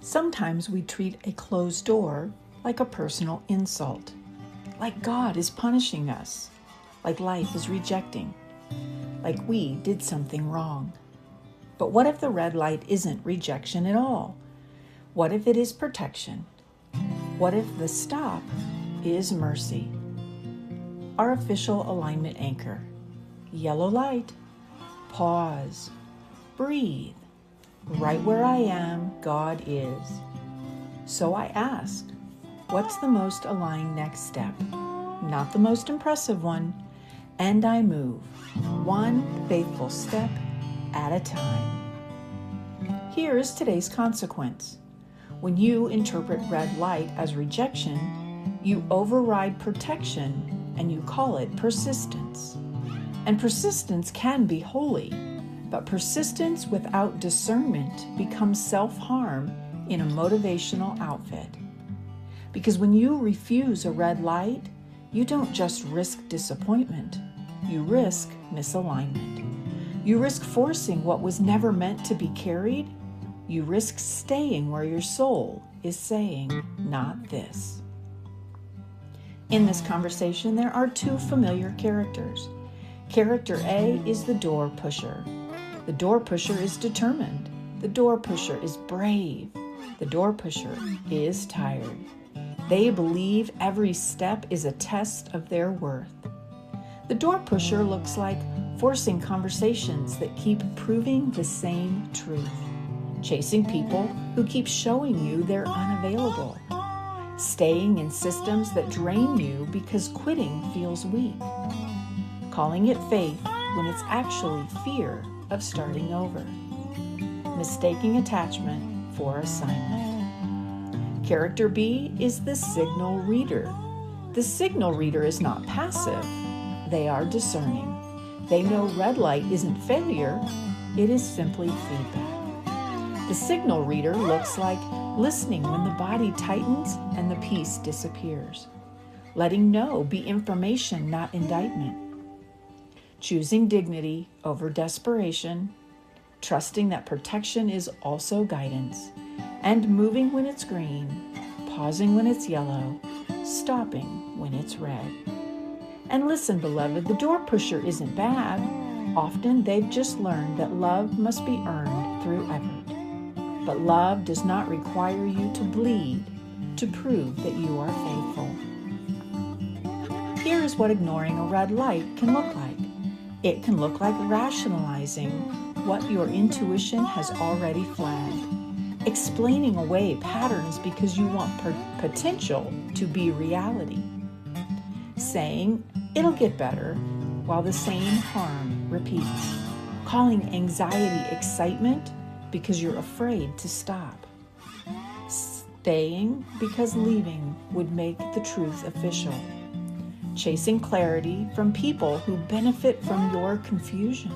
Sometimes we treat a closed door like a personal insult, like God is punishing us, like life is rejecting, like we did something wrong. But what if the red light isn't rejection at all? What if it is protection? What if the stop is mercy? Our official alignment anchor. Yellow light. Pause. Breathe. Right where I am, God is. So I asked, what's the most aligned next step? Not the most impressive one. And I move, one faithful step at a time. Here is today's consequence. When you interpret red light as rejection, you override protection and you call it persistence. And persistence can be holy, but persistence without discernment becomes self-harm in a motivational outfit. Because when you refuse a red light, you don't just risk disappointment, you risk misalignment. You risk forcing what was never meant to be carried. You risk staying where your soul is saying, not this. In this conversation, there are two familiar characters. Character A is the door pusher. The door pusher is determined. The door pusher is brave. The door pusher is tired. They believe every step is a test of their worth. The door pusher looks like forcing conversations that keep proving the same truth, chasing people who keep showing you they're unavailable, staying in systems that drain you because quitting feels weak, calling it faith when it's actually fear of starting over, mistaking attachment for assignment. Character B is the signal reader. The signal reader is not passive. They are discerning. They know red light isn't failure, it is simply feedback. The signal reader looks like listening when the body tightens and the peace disappears. Letting no be information, not indictment. Choosing dignity over desperation, trusting that protection is also guidance, and moving when it's green, pausing when it's yellow, stopping when it's red. And listen, beloved, the door pusher isn't bad. Often they've just learned that love must be earned through effort. But love does not require you to bleed to prove that you are faithful. Here is what ignoring a red light can look like. It can look like rationalizing what your intuition has already flagged, explaining away patterns because you want potential to be reality, saying it'll get better while the same harm repeats, calling anxiety excitement because you're afraid to stop, staying because leaving would make the truth official, chasing clarity from people who benefit from your confusion,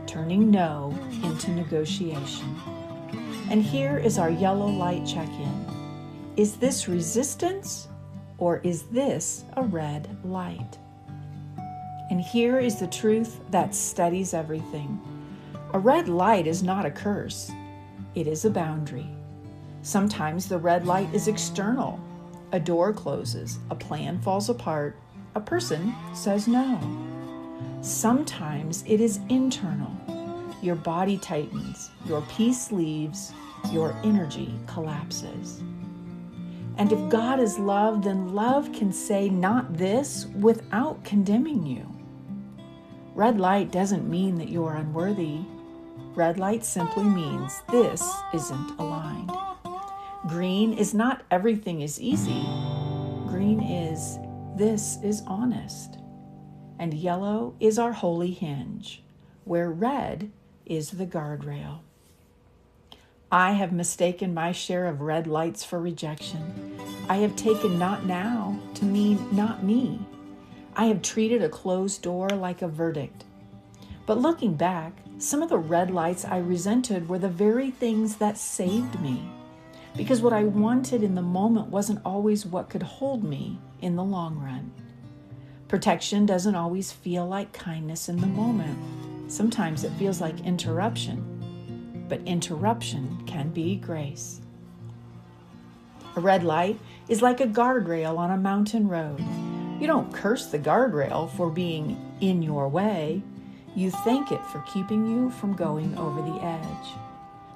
turning no into negotiation. And here is our yellow light check-in. Is this resistance or is this a red light? And here is the truth that steadies everything. A red light is not a curse. It is a boundary. Sometimes the red light is external. A door closes, a plan falls apart, a person says no. Sometimes it is internal. Your body tightens, your peace leaves, your energy collapses. And if God is love, then love can say not this without condemning you. Red light doesn't mean that you're unworthy. Red light simply means this isn't aligned. Green is not everything is easy. Green is this is honest. And yellow is our holy hinge, where red is the guardrail. I have mistaken my share of red lights for rejection. I have taken not now to mean not me. I have treated a closed door like a verdict. But looking back, some of the red lights I resented were the very things that saved me. Because what I wanted in the moment wasn't always what could hold me in the long run. Protection doesn't always feel like kindness in the moment. Sometimes it feels like interruption. But interruption can be grace. A red light is like a guardrail on a mountain road. You don't curse the guardrail for being in your way. You thank it for keeping you from going over the edge.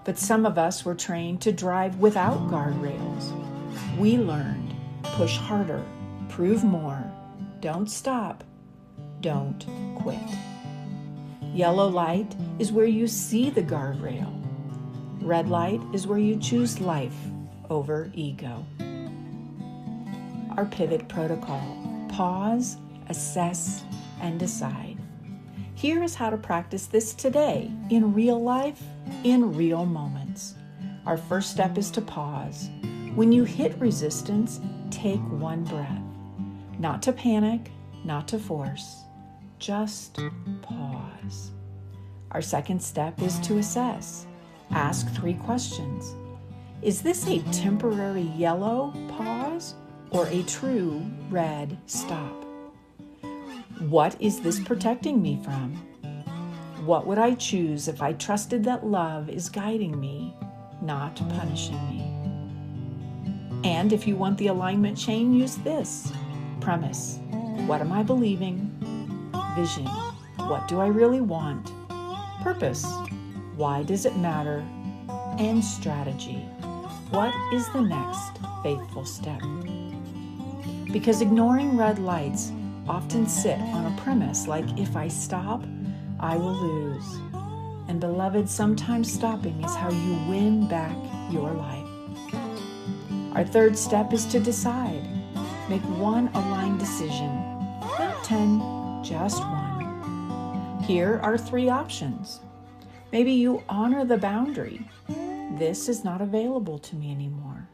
But some of us were trained to drive without guardrails. We learned, push harder, prove more, don't stop, don't quit. Yellow light is where you see the guardrail. Red light is where you choose life over ego. Our pivot protocol: pause, assess, and decide. Here is how to practice this today in real life, in real moments. Our first step is to pause. When you hit resistance, take one breath. Not to panic, not to force, just pause. Our second step is to assess. Ask 3 questions. Is this a temporary yellow pause or a true red stop? What is this protecting me from? What would I choose if I trusted that love is guiding me, not punishing me? And if you want the alignment chain, use this. Premise: what am I believing? Vision: what do I really want? Purpose: why does it matter? And strategy: what is the next faithful step? Because ignoring red lights often sit on a premise like, if I stop, I will lose. And beloved, sometimes stopping is how you win back your life. Our third step is to decide. Make one aligned decision, not 10, just one. Here are 3 options. Maybe you honor the boundary. This is not available to me anymore.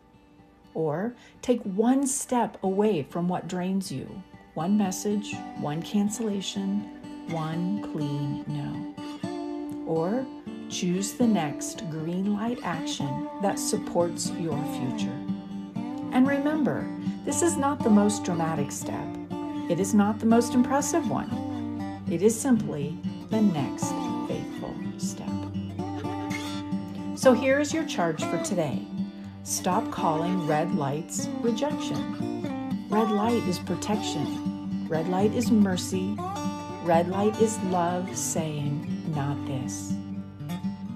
Or take one step away from what drains you. One message, one cancellation, one clean no. Or choose the next green light action that supports your future. And remember, this is not the most dramatic step. It is not the most impressive one. It is simply the next faithful step. So here is your charge for today. Stop calling red lights rejection. Red light is protection. Red light is mercy. Red light is love saying, not this.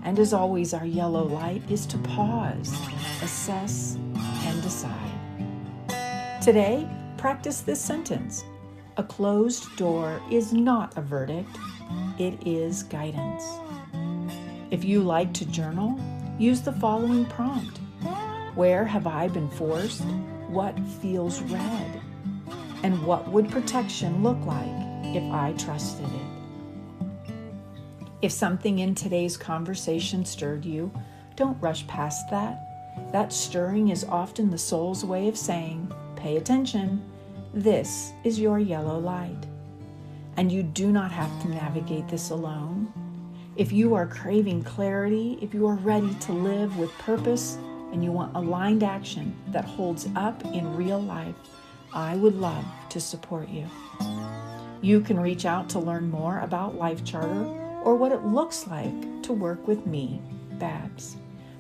And as always, our yellow light is to pause, assess, and decide. Today, practice this sentence. A closed door is not a verdict. It is guidance. If you like to journal, use the following prompt. Where have I been forced? What feels red? And what would protection look like if I trusted it? If something in today's conversation stirred you, don't rush past that. That stirring is often the soul's way of saying, pay attention, this is your yellow light. And you do not have to navigate this alone. If you are craving clarity, if you are ready to live with purpose, and you want aligned action that holds up in real life, I would love to support you. You can reach out to learn more about Life Charter or what it looks like to work with me, Babs.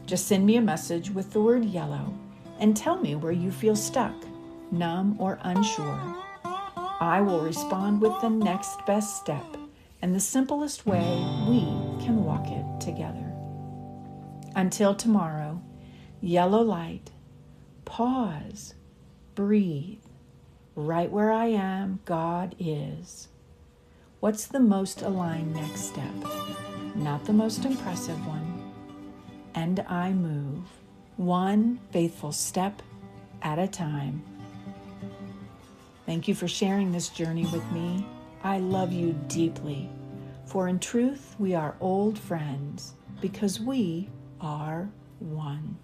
Just send me a message with the word yellow and tell me where you feel stuck, numb, or unsure. I will respond with the next best step and the simplest way we can walk it together. Until tomorrow, yellow light, pause, breathe. Right where I am, God is. What's the most aligned next step? Not the most impressive one. And I move, one faithful step at a time. Thank you for sharing this journey with me. I love you deeply, for in truth we are old friends because we are one.